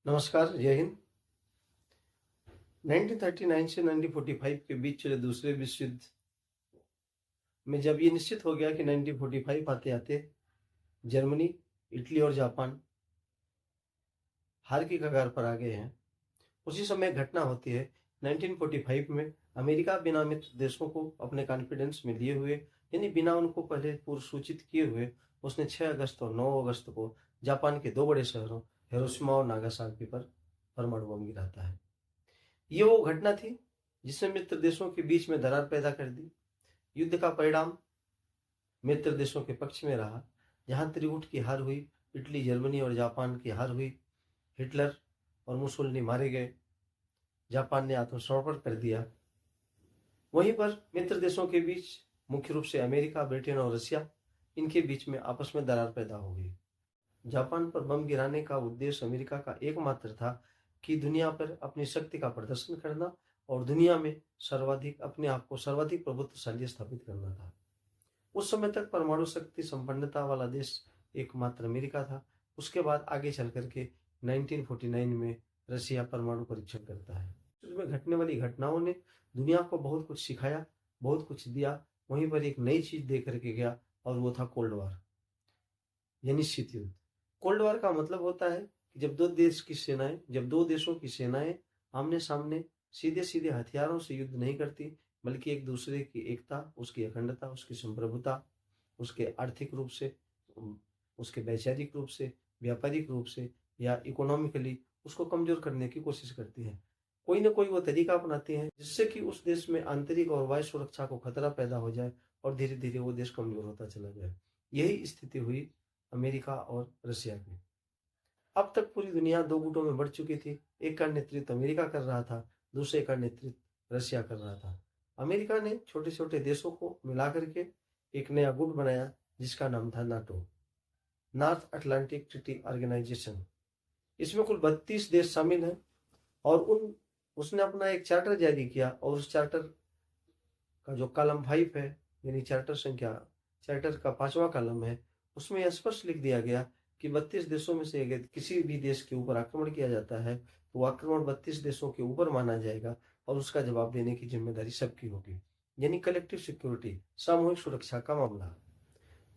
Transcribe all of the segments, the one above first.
नमस्कार, जय हिंद। 1939 से 1945 के बीच चले दूसरे विश्व युद्ध में जब ये निश्चित हो गया कि 1945 आते आते जर्मनी, इटली और जापान हार की कगार पर आ गए हैं, उसी समय घटना होती है 1945 में अमेरिका बिना मित्र देशों को अपने कॉन्फिडेंस में लिए हुए, यानी बिना उनको पहले पूर्व सूचित किए हुए, उसने 6 अगस्त और 9 अगस्त को जापान के 2 बड़े शहरों हिरोशिमा और नागासाकी पर परमाणु बम गिराता है। ये वो घटना थी जिसने मित्र देशों के बीच में दरार पैदा कर दी। युद्ध का परिणाम मित्र देशों के पक्ष में रहा, जहां त्रिगुट की हार हुई, इटली, जर्मनी और जापान की हार हुई। हिटलर और मुसोलिनी मारे गए, जापान ने आत्मसमर्पण कर दिया। वहीं पर मित्र देशों के बीच मुख्य रूप से अमेरिका, ब्रिटेन और रशिया, इनके बीच में आपस में दरार पैदा हो गई। जापान पर बम गिराने का उद्देश्य अमेरिका का एकमात्र था कि दुनिया पर अपनी शक्ति का प्रदर्शन करना और दुनिया में अपने आप को सर्वाधिक प्रभुत्वशाली स्थापित करना था। उस समय तक परमाणु शक्ति संपन्नता वाला देश एकमात्र अमेरिका था। उसके बाद आगे चल करके 1949 में रशिया परमाणु परीक्षण करता है। उसमें घटने वाली घटनाओं ने दुनिया को बहुत कुछ सिखाया, बहुत कुछ दिया। वहीं पर एक नई चीज दे करके गया और वो था कोल्ड वॉर, यानी शीत युद्ध। कोल्ड वॉर का मतलब होता है कि जब दो देशों की सेनाएं आमने सामने सीधे सीधे हथियारों से युद्ध नहीं करती, बल्कि एक दूसरे की एकता, उसकी अखंडता, उसकी संप्रभुता, उसके आर्थिक रूप से, उसके वैचारिक रूप से, व्यापारिक रूप से या इकोनॉमिकली उसको कमजोर करने की कोशिश करती है। कोई ना कोई वो तरीका अपनाती है जिससे कि उस देश में आंतरिक और वायु सुरक्षा को खतरा पैदा हो जाए और धीरे धीरे वो देश कमजोर होता चला जाए। यही स्थिति हुई अमेरिका और रशिया की। अब तक पूरी दुनिया 2 गुटों में बढ़ चुकी थी। एक का नेतृत्व अमेरिका कर रहा था, दूसरे का नेतृत्व रशिया कर रहा था। अमेरिका ने छोटे छोटे देशों को मिला करके एक नया गुट बनाया जिसका नाम था NATO, North Atlantic Treaty Organization. इसमें कुल 32 देश शामिल हैं और उसने अपना एक चार्टर जारी किया और उस चार्टर का जो कॉलम 5 है, यानी चार्टर का 5वां कॉलम है, उसमें स्पष्ट लिख दिया गया कि 32 देशों में से अगर किसी भी देश के ऊपर आक्रमण किया जाता है तो आक्रमण 32 देशों के ऊपर माना जाएगा और उसका जवाब देने की जिम्मेदारी सबकी होगी, यानी कलेक्टिव सिक्योरिटी, सामूहिक सुरक्षा का मामला।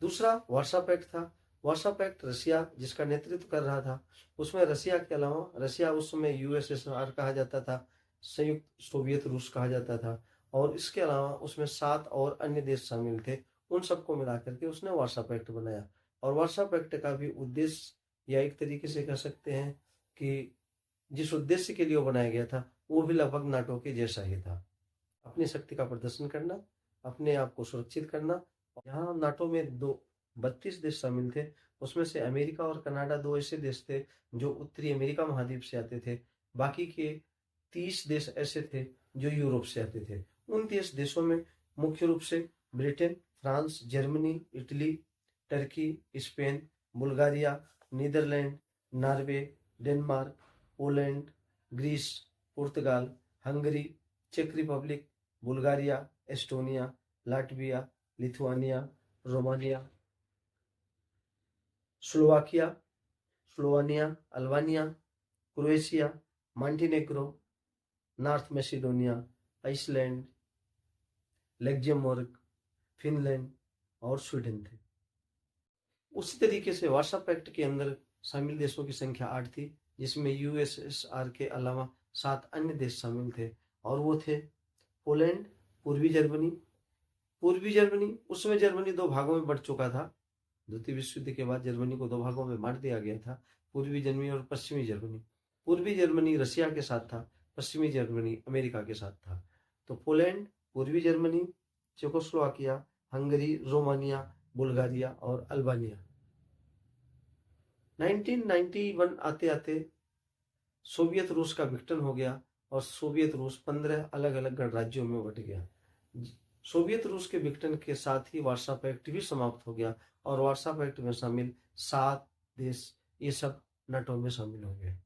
दूसरा वार्सा पैक्ट था। वार्सा पैक्ट रशिया जिसका नेतृत्व कर रहा था, उसमें रशिया के अलावा, रशिया उस समय यूएसएसआर कहा जाता था, संयुक्त सोवियत रूस कहा जाता था, और इसके अलावा उसमें 7 और अन्य देश शामिल थे। उन सबको मिलाकर के उसने वार्सा पैक्ट बनाया। और वार्सा पैक्ट का भी उद्देश्य, या एक तरीके से कह सकते हैं कि जिस उद्देश्य के लिए वो बनाया गया था, वो भी लगभग नाटो के जैसा ही था। अपनी शक्ति का प्रदर्शन करना, अपने आप को सुरक्षित करना। यहाँ नाटो में 32 देश शामिल थे। उसमें से अमेरिका और कनाडा 2 ऐसे देश थे जो उत्तरी अमेरिका महाद्वीप से आते थे। बाकी के 30 देश ऐसे थे जो यूरोप से आते थे। उन 30 देशों में मुख्य रूप से Britain, France, Germany, Italy, Turkey, Spain, Bulgaria, Netherland, Norway, Denmark, Poland, Greece, Portugal, Hungary, चेक Republic, Bulgaria, Estonia, Latvia, Lithuania, Romania, Slovenia, Albania, Croatia, Montenegro, North Macedonia, Iceland, Luxembourg, Finland और स्वीडन थे। उसी तरीके से वार्सा पैक्ट के अंदर शामिल देशों की संख्या 8 थी, जिसमें यूएसएसआर के अलावा 7 अन्य देश शामिल थे, और वो थे पोलैंड, पूर्वी जर्मनी। उस समय जर्मनी 2 भागों में बढ़ चुका था। द्वितीय विश्व युद्ध के बाद जर्मनी को 2 भागों में बांट दिया गया था, पूर्वी जर्मनी और पश्चिमी जर्मनी। पूर्वी जर्मनी रशिया के साथ था, पश्चिमी जर्मनी अमेरिका के साथ था। तो पोलैंड, पूर्वी Germany, Czechoslovakia, Hungary, Romania, Bulgaria और अल्बानिया। 1991 आते आते सोवियत रूस का विघटन हो गया और सोवियत रूस 15 अलग अलग गणराज्यों में बट गया। सोवियत रूस के विघटन के साथ ही वार्सा पैक्ट भी समाप्त हो गया और वार्सा पैक्ट में शामिल 7 देश, ये सब नाटो में शामिल हो गए।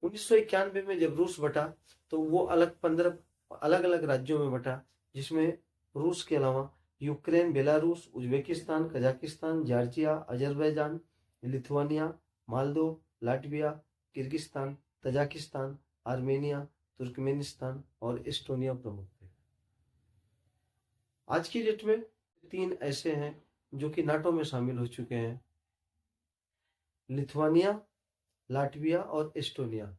1991 में जब रूस बटा तो वो 15 अलग अलग राज्यों में बटा, जिसमें रूस के अलावा Ukraine, Belarus, Uzbekistan, Kazakhstan, Georgia, Azerbaijan, Lithuania, Maldives, Latvia, Kyrgyzstan, Tajikistan, Armenia, Turkmenistan और एस्टोनिया प्रमुख थे। आज की डेट में 3 ऐसे हैं जो कि नाटो में शामिल हो चुके हैं, लिथुआनिया, लाटविया और एस्टोनिया।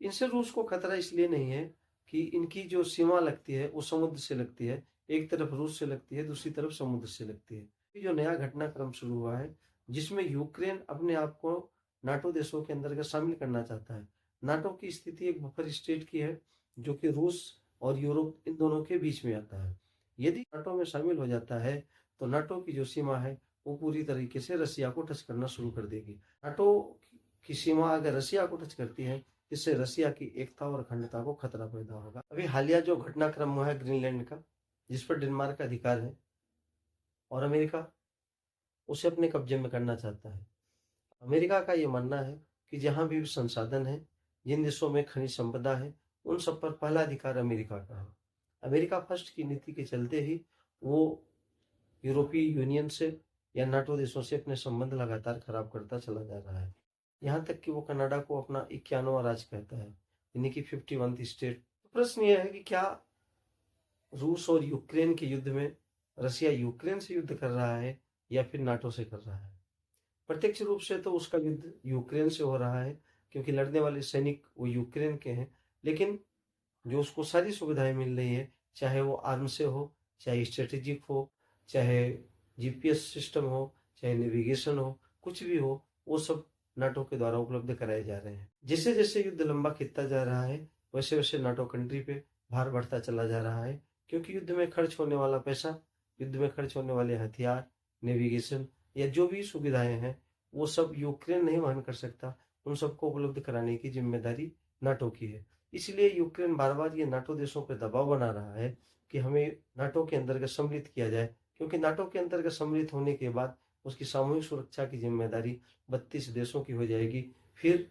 इनसे रूस को खतरा इसलिए नहीं है कि इनकी जो सीमा लगती है वो समुद्र से लगती है, एक तरफ रूस से लगती है, दूसरी तरफ समुद्र से लगती है। ये जो नया घटनाक्रम शुरू हुआ है जिसमें यूक्रेन अपने आप को नाटो देशों के अंतर्गत शामिल करना चाहता है। नाटो की स्थिति एक बफर स्टेट की है जो कि रूस और यूरोप इन दोनों के बीच में आता है। यदि नाटो में शामिल हो जाता है तो नाटो की जो सीमा है वो पूरी तरीके से रसिया को टच करना शुरू कर देगी। नाटो की सीमा अगर रसिया को टच करती है, इससे रसिया की एकता और अखंडता को खतरा पैदा होगा। अभी हालिया जो घटनाक्रम हुआ है ग्रीनलैंड का, जिस पर डेनमार्क का अधिकार है और अमेरिका उसे अपने कब्जे में करना चाहता है। अमेरिका का ये मानना है कि जहां भी संसाधन है, जिन देशों में खनिज संपदा है, उन सब पर पहला अधिकार अमेरिका का है। अमेरिका फर्स्ट की नीति के चलते ही वो यूरोपीय यूनियन से या नाटो देशों से अपने संबंध लगातार खराब करता चला जा रहा है। यहाँ तक कि वो कनाडा को अपना 51वां राज्य कहता है, यानी कि 51th स्टेट। प्रश्न यह है कि क्या रूस और यूक्रेन के युद्ध में रसिया यूक्रेन से युद्ध कर रहा है या फिर नाटो से कर रहा है? प्रत्यक्ष रूप से तो उसका युद्ध यूक्रेन से हो रहा है क्योंकि लड़ने वाले सैनिक वो यूक्रेन के हैं, लेकिन जो उसको सारी सुविधाएं मिल रही है, चाहे वो आर्म से हो, चाहे स्ट्रेटेजिक हो, चाहे जीपीएस सिस्टम हो, चाहे नेविगेशन हो, कुछ भी हो, वो सब नाटो के द्वारा उपलब्ध कराए जा रहे हैं। जैसे जैसे युद्ध लंबा खिंचता जा रहा है वैसे वैसे नाटो कंट्री पे भार बढ़ता चला जा रहा है, क्योंकि युद्ध में खर्च होने वाला पैसा, युद्ध में खर्च होने वाले हथियार, नेविगेशन या जो भी सुविधाएं हैं वो सब यूक्रेन नहीं वहन कर सकता। उन सबको उपलब्ध कराने की जिम्मेदारी नाटो की है। इसलिए यूक्रेन बार बार ये नाटो देशों पर दबाव बना रहा है कि हमें नाटो के अंतर्गत सम्मिलित किया जाए, क्योंकि नाटो के अंतर्गत सम्मिलित होने के बाद उसकी सामूहिक सुरक्षा की जिम्मेदारी 32 देशों की हो जाएगी। फिर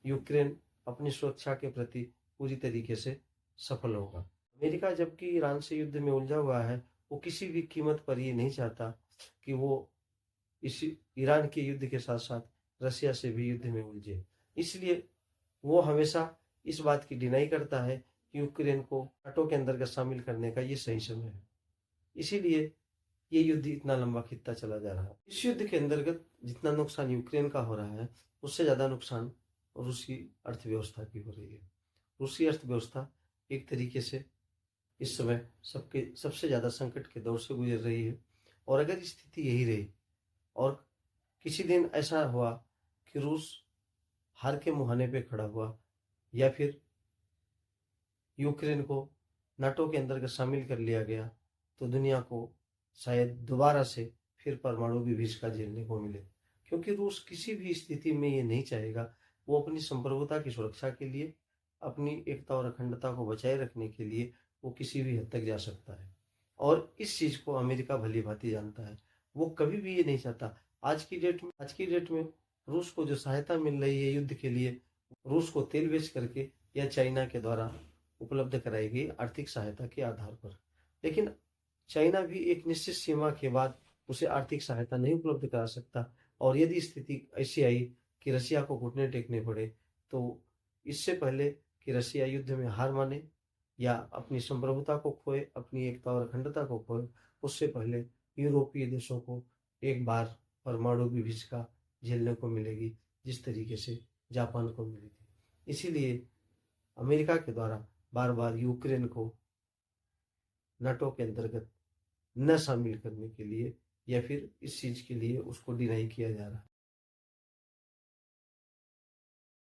यूक्रेन अपनी सुरक्षा के प्रति पूरी तरीके से सफल होगा। अमेरिका जबकि ईरान से युद्ध में उलझा हुआ है, वो किसी भी कीमत पर ये नहीं चाहता कि वो इस ईरान के युद्ध के साथ साथ रसिया से भी युद्ध में उलझे। इसलिए वो हमेशा इस बात की डिनाई करता है कि यूक्रेन को नाटो के अंतर्गत शामिल करने का ये सही समय है। इसीलिए ये युद्ध इतना लंबा खिंचता चला जा रहा है। इस युद्ध के अंतर्गत जितना नुकसान यूक्रेन का हो रहा है उससे ज्यादा नुकसान रूसी अर्थव्यवस्था की हो रही है। रूसी अर्थव्यवस्था एक तरीके से इस समय सबसे ज्यादा संकट के दौर से गुजर रही है। और अगर स्थिति यही रही और किसी दिन ऐसा हुआ कि रूस हार के मुहाने पे खड़ा हुआ या फिर यूक्रेन को नाटो के अंतर्गत शामिल कर लिया गया, तो दुनिया को शायद दोबारा से फिर परमाणु विभीषका झेलने को मिले, क्योंकि रूस किसी भी स्थिति में ये नहीं चाहेगा। वो अपनी संप्रभुता की सुरक्षा के लिए, अपनी एकता और अखंडता को बचाए रखने के लिए वो किसी भी हद तक जा सकता है। और इस चीज को अमेरिका भली भांति जानता है। वो कभी भी ये नहीं चाहता। आज की डेट में रूस को जो सहायता मिल रही है युद्ध के लिए, रूस को तेल बेच करके या चाइना के द्वारा उपलब्ध कराई गई आर्थिक सहायता के आधार पर, लेकिन चाइना भी एक निश्चित सीमा के बाद उसे आर्थिक सहायता नहीं उपलब्ध करा सकता। और यदि स्थिति ऐसी आई कि रसिया को घुटने टेकने पड़े, तो इससे पहले कि रसिया युद्ध में हार माने या अपनी संप्रभुता को खोए, अपनी एकता और अखंडता को खोए, उससे पहले यूरोपीय देशों को एक बार परमाणु विभीषिका झेलने को मिलेगी, जिस तरीके से जापान को मिली थी। इसीलिए अमेरिका के द्वारा बार बार यूक्रेन को नाटो के अंतर्गत न शामिल करने के लिए या फिर इस चीज के लिए उसको डिनाई किया जा रहा है।